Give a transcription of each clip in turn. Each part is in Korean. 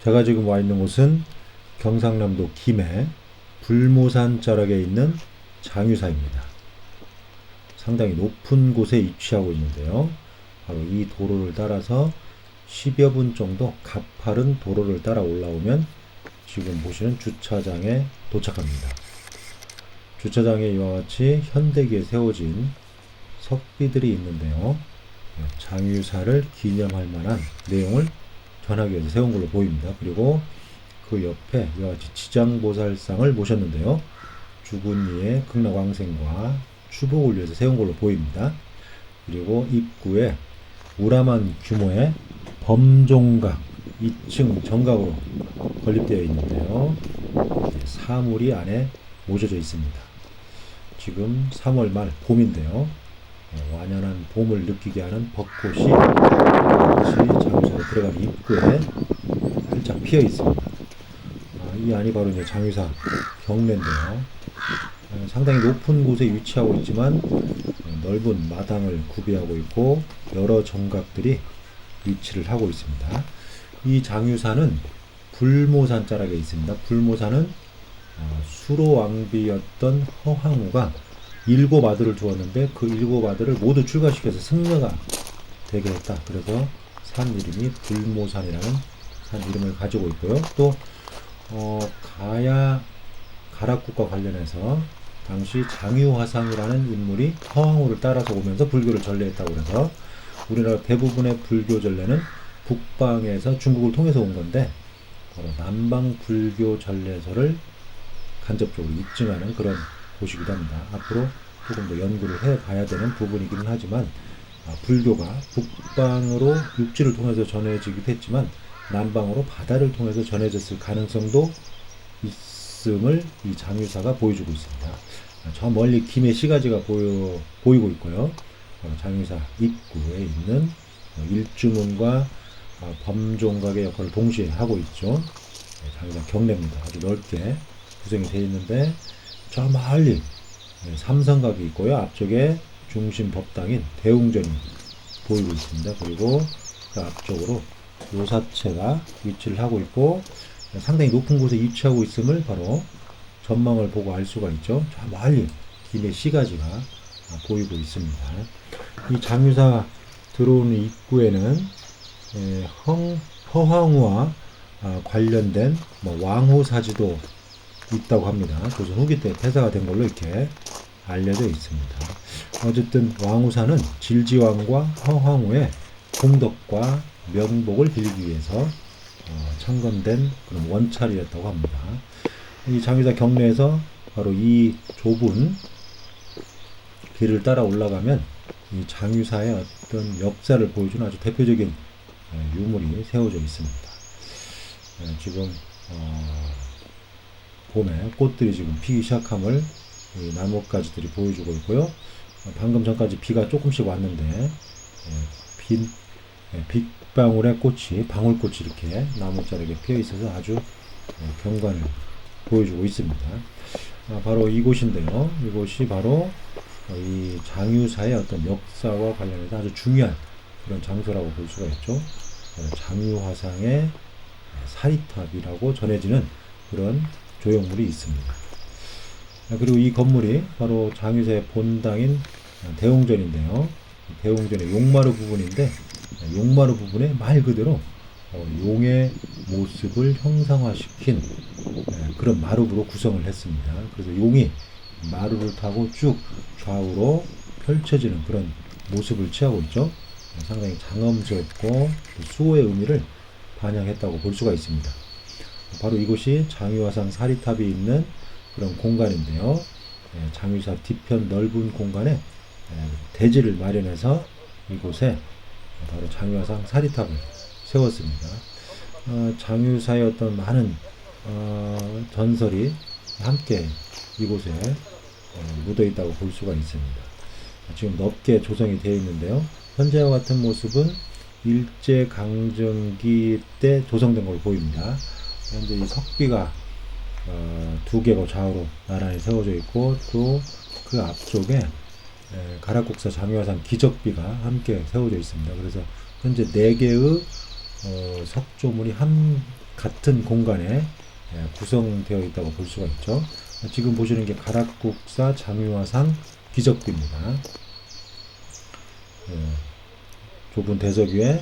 제가 지금 와 있는 곳은 경상남도 김해 불모산 자락에 있는 장유사입니다. 상당히 높은 곳에 위치하고 있는데요. 바로 이 도로를 따라서 10여 분 정도 가파른 도로를 따라 올라오면 지금 보시는 주차장에 도착합니다. 주차장에 이와 같이 현대기에 세워진 석비들이 있는데요. 장유사를 기념할 만한 내용을 전하기 위해서 세운 걸로 보입니다. 그리고 그 옆에 이와 같이 지장보살상을 모셨는데요. 죽은 이의 극락왕생과 추복을 위해서 세운 걸로 보입니다. 그리고 입구에 우람한 규모의 범종각 2층 정각으로 건립되어 있는데요. 사물이 안에 모셔져 있습니다. 지금 3월 말 봄인데요. 완연한 봄을 느끼게 하는 벚꽃이 장유사로 들어가는 입구에 활짝 피어 있습니다. 이 안이 바로 이제 장유사 경내인데요. 상당히 높은 곳에 위치하고 있지만 넓은 마당을 구비하고 있고 여러 정각들이 위치를 하고 있습니다. 이 장유사는 불모산 자락에 있습니다. 불모산은 수로왕비였던 허황우가 7아들을 두었는데 그 7아들을 모두 출가시켜서 승려가 되게 했다. 그래서 산 이름이 불모산이라는 산 이름을 가지고 있고요. 또 가락국과 관련해서 당시 장유화상이라는 인물이 허황우를 따라서 오면서 불교를 전래했다고 그래서 우리나라 대부분의 불교 전래는 북방에서 중국을 통해서 온 건데 바로 남방 불교 전래서를 간접적으로 입증하는 그런 곳이기도 합니다. 앞으로 조금 더 연구를 해봐야 되는 부분이기는 하지만 불교가 북방으로 육지를 통해서 전해지기도 했지만 남방으로 바다를 통해서 전해졌을 가능성도 있음을 이 장유사가 보여주고 있습니다. 저 멀리 김해 시가지가 보이고 있고요. 장유사 입구에 있는 일주문과 범종각의 역할을 동시에 하고 있죠. 장유사 경내입니다. 아주 넓게 구성이 되어 있는데 저 멀리 삼성각이 있고요. 앞쪽에 중심 법당인 대웅전이 보이고 있습니다. 그리고 그 앞쪽으로 요사체가 위치를 하고 있고 상당히 높은 곳에 위치하고 있음을 바로 전망을 보고 알 수가 있죠. 저 멀리 김해 시가지가 보이고 있습니다. 이 장유사 들어오는 입구에는 허황우와 관련된 왕후 사지도 있다고 합니다. 조선 후기 때 폐사가 된 걸로 이렇게 알려져 있습니다. 어쨌든 왕후사는 질지왕과 허황우의 공덕과 명복을 빌기 위해서 창건된 그런 원찰이었다고 합니다. 이 장유사 경내에서 바로 이 좁은 길을 따라 올라가면 이 장유사의 어떤 역사를 보여주는 아주 대표적인 유물이 세워져 있습니다. 지금 봄에 꽃들이 지금 피기 시작함을 이 나뭇가지들이 보여주고 있고요. 방금 전까지 비가 조금씩 왔는데 빗방울의 꽃이 방울꽃이 이렇게 나뭇자락에 피어 있어서 아주 경관을 보여주고 있습니다. 바로 이곳인데요. 이곳이 바로 이 장유사의 어떤 역사와 관련해서 아주 중요한 그런 장소라고 볼 수가 있죠. 장유화상의 사리탑이라고 전해지는 그런 조형물이 있습니다. 그리고 이 건물이 바로 장유사의 본당인 대웅전인데요. 대웅전의 용마루 부분인데 용마루 부분에 말 그대로 용의 모습을 형상화시킨 그런 마루로 구성을 했습니다. 그래서 용이 마루를 타고 쭉 좌우로 펼쳐지는 그런 모습을 취하고 있죠. 상당히 장엄스럽고 수호의 의미를 반영했다고 볼 수가 있습니다. 바로 이곳이 장유화상 사리탑이 있는 그런 공간인데요. 장유사 뒤편 넓은 공간에 대지를 마련해서 이곳에 바로 장유화상 사리탑을 세웠습니다. 장유사의 어떤 많은 전설이 함께 이곳에 묻어 있다고 볼 수가 있습니다. 지금 넓게 조성이 되어 있는데요. 현재와 같은 모습은 일제강점기 때 조성된 걸로 보입니다. 현재 이 석비가 2개가 좌우로 나란히 세워져 있고 또 그 앞쪽에 가락국사 장유화상 기적비가 함께 세워져 있습니다. 그래서 현재 4개의 석조물이 한 같은 공간에 구성되어 있다고 볼 수가 있죠. 지금 보시는 게 가락국사 장유화상 기적비입니다. 좁은 대석 위에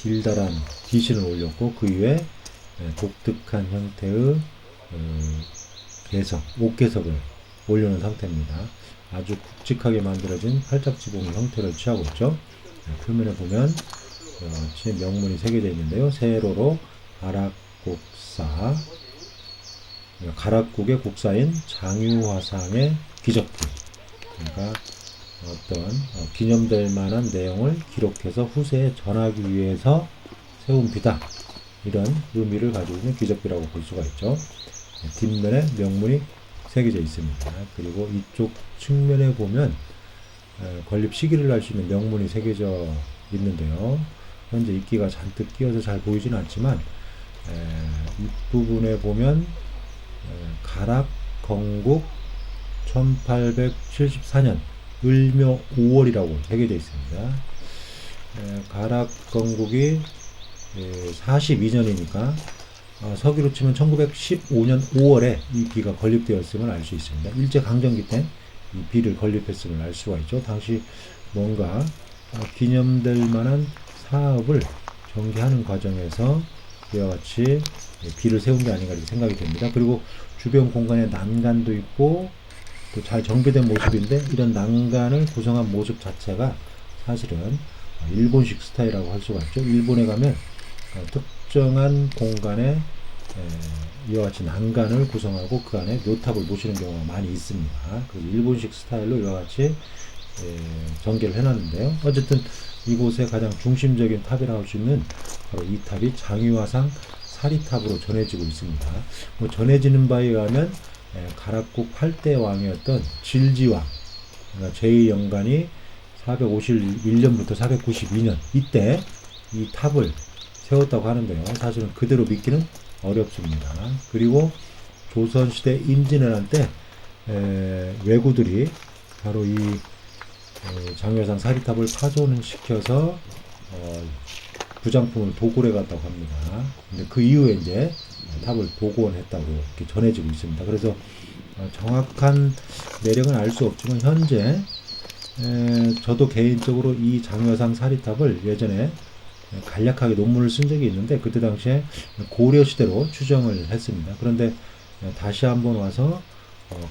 길다란 기신을 올렸고 그 위에 독특한 형태의 개석, 옥개석을 올려놓은 상태입니다. 아주 굵직하게 만들어진 팔짝지붕의 형태를 취하고 있죠. 표면에 보면 지금 명문이 새겨져 있는데요. 세로로 가락국사, 가락국의 국사인 장유화상의 기적비. 그러니까 어떤 기념될 만한 내용을 기록해서 후세에 전하기 위해서 세운 비다. 이런 의미를 가지고 있는 기적비라고 볼 수가 있죠. 뒷면에 명문이 새겨져 있습니다. 그리고 이쪽 측면에 보면 건립 시기를 알 수 있는 명문이 새겨져 있는데요. 현재 이끼가 잔뜩 끼어서 잘 보이지는 않지만 윗부분에 보면 가락 건국 1874년 을묘 5월이라고 새겨져 있습니다. 가락 건국이 42년이니까 서기로 치면 1915년 5월에 이 비가 건립되었음을 알 수 있습니다. 일제강점기 때 이 비를 건립했음을 알 수가 있죠. 당시 뭔가 기념될 만한 사업을 전개하는 과정에서 이와 같이 비를 세운 게 아닌가 이렇게 생각이 됩니다. 그리고 주변 공간에 난간도 있고 또 잘 정비된 모습인데 이런 난간을 구성한 모습 자체가 사실은 일본식 스타일이라고 할 수가 있죠. 일본에 가면 특정한 공간에 이와 같이 난간을 구성하고 그 안에 묘탑을 모시는 경우가 많이 있습니다. 그리고 일본식 스타일로 이와 같이 전개를 해놨는데요. 어쨌든 이곳의 가장 중심적인 탑이라고 할 수 있는 바로 이 탑이 장유화상 사리탑으로 전해지고 있습니다. 뭐 전해지는 바에 의하면 가락국 8대 왕이었던 질지왕, 그러니까 제2영간이 451년부터 492년 이때 이 탑을 세웠다고 하는데요. 사실은 그대로 믿기는 어렵습니다. 그리고 조선시대 임진왜란 때 왜구들이 바로 이 장유화상 사리탑을 파손시켜서 부장품을 도굴해 갔다고 합니다. 근데 그 이후에 이제 탑을 복원했다고 이렇게 전해지고 있습니다. 그래서 정확한 내력은 알 수 없지만 현재 저도 개인적으로 이 장유화상 사리탑을 예전에 간략하게 논문을 쓴 적이 있는데 그때 당시에 고려 시대로 추정을 했습니다. 그런데 다시 한번 와서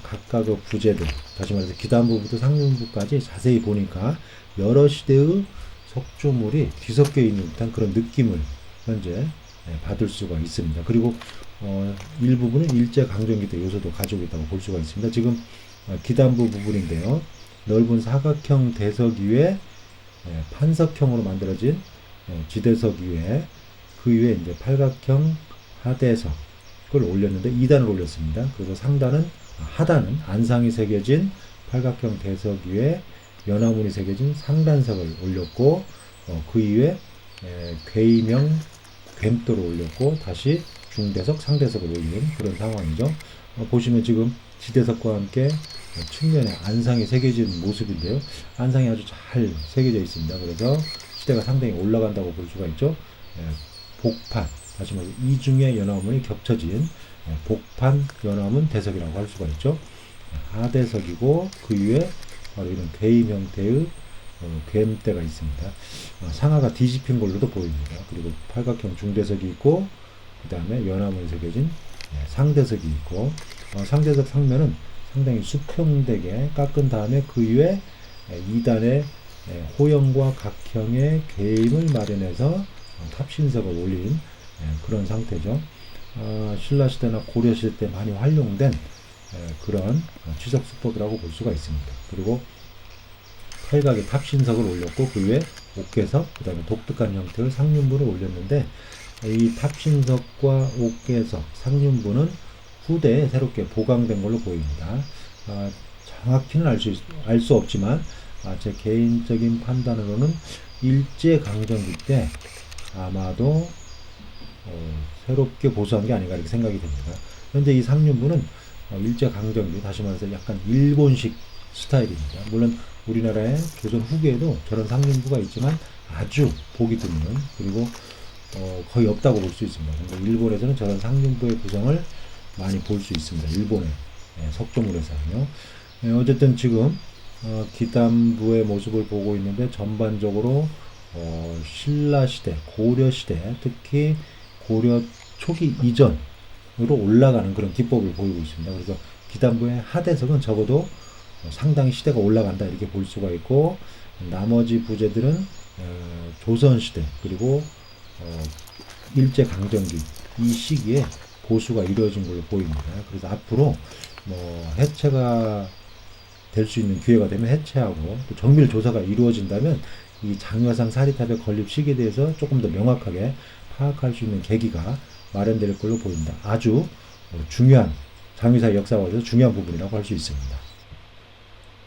각각의 부제들, 다시 말해서 기단부부터 상륜부까지 자세히 보니까 여러 시대의 석조물이 뒤섞여 있는 듯한 그런 느낌을 현재 받을 수가 있습니다. 그리고 일부분은 일제강점기 때 요소도 가지고 있다고 볼 수가 있습니다. 지금 기단부 부분인데요. 넓은 사각형 대석 위에 판석형으로 만들어진 지대석 위에 그 위에 이제 팔각형 하대석을 올렸는데 2단을 올렸습니다. 그래서 하단은 안상이 새겨진 팔각형 대석 위에 연화문이 새겨진 상단석을 올렸고 그 이후에 괴이명 괸도를 올렸고 다시 중대석 상대석을 올린 그런 상황이죠. 보시면 지금 지대석과 함께 측면에 안상이 새겨진 모습인데요. 안상이 아주 잘 새겨져 있습니다. 그래서 시대가 상당히 올라간다고 볼 수가 있죠. 복판, 다시 말해서 이중의 연화문이 겹쳐진 복판 연화문 대석이라고 할 수가 있죠. 하대석이고 그 위에 바로 이런 괴임 형태의 괸대가 있습니다. 상하가 뒤집힌 걸로도 보입니다. 그리고 팔각형 중대석이 있고 그 다음에 연화문이 새겨진 상대석이 있고 상대석 상면은 상당히 수평되게 깎은 다음에 그 위에 2단의 호형과 각형의 괴임을 마련해서 탑신석을 올린 그런 상태죠. 신라시대나 고려시대 때 많이 활용된 그런 취석 수법이라고 볼 수가 있습니다. 그리고 팔각에 탑신석을 올렸고 그 위에 옥계석, 그 다음에 독특한 형태의 상륜부를 올렸는데 이 탑신석과 옥계석, 상륜부는 후대에 새롭게 보강된 걸로 보입니다. 정확히는 알 수 없지만 제 개인적인 판단으로는 일제강점기 때 아마도 새롭게 보수한 게 아닌가 이렇게 생각이 됩니다. 현재 이 상륜부는 일제강점기, 다시 말해서 약간 일본식 스타일입니다. 물론 우리나라의 조선 후기에도 저런 상륜부가 있지만 아주 보기 드문, 그리고 거의 없다고 볼 수 있습니다. 근데 일본에서는 저런 상등부의 구성을 많이 볼 수 있습니다. 일본의 석조물에서는요. 어쨌든 지금 기단부의 모습을 보고 있는데 전반적으로 신라 시대, 고려 시대, 특히 고려 초기 이전으로 올라가는 그런 기법을 보이고 있습니다. 그래서 기단부의 하대석은 적어도 상당히 시대가 올라간다 이렇게 볼 수가 있고, 나머지 부재들은 조선 시대 그리고 일제 강점기 이 시기에 보수가 이루어진 걸로 보입니다. 그래서 앞으로 해체가 될 수 있는 기회가 되면 해체하고, 또 정밀 조사가 이루어진다면 이 장유화상 사리탑의 건립 시기에 대해서 조금 더 명확하게 파악할 수 있는 계기가 마련될 걸로 보입니다. 아주 중요한 장유사의 역사에 있어서 중요한 부분이라고 할 수 있습니다.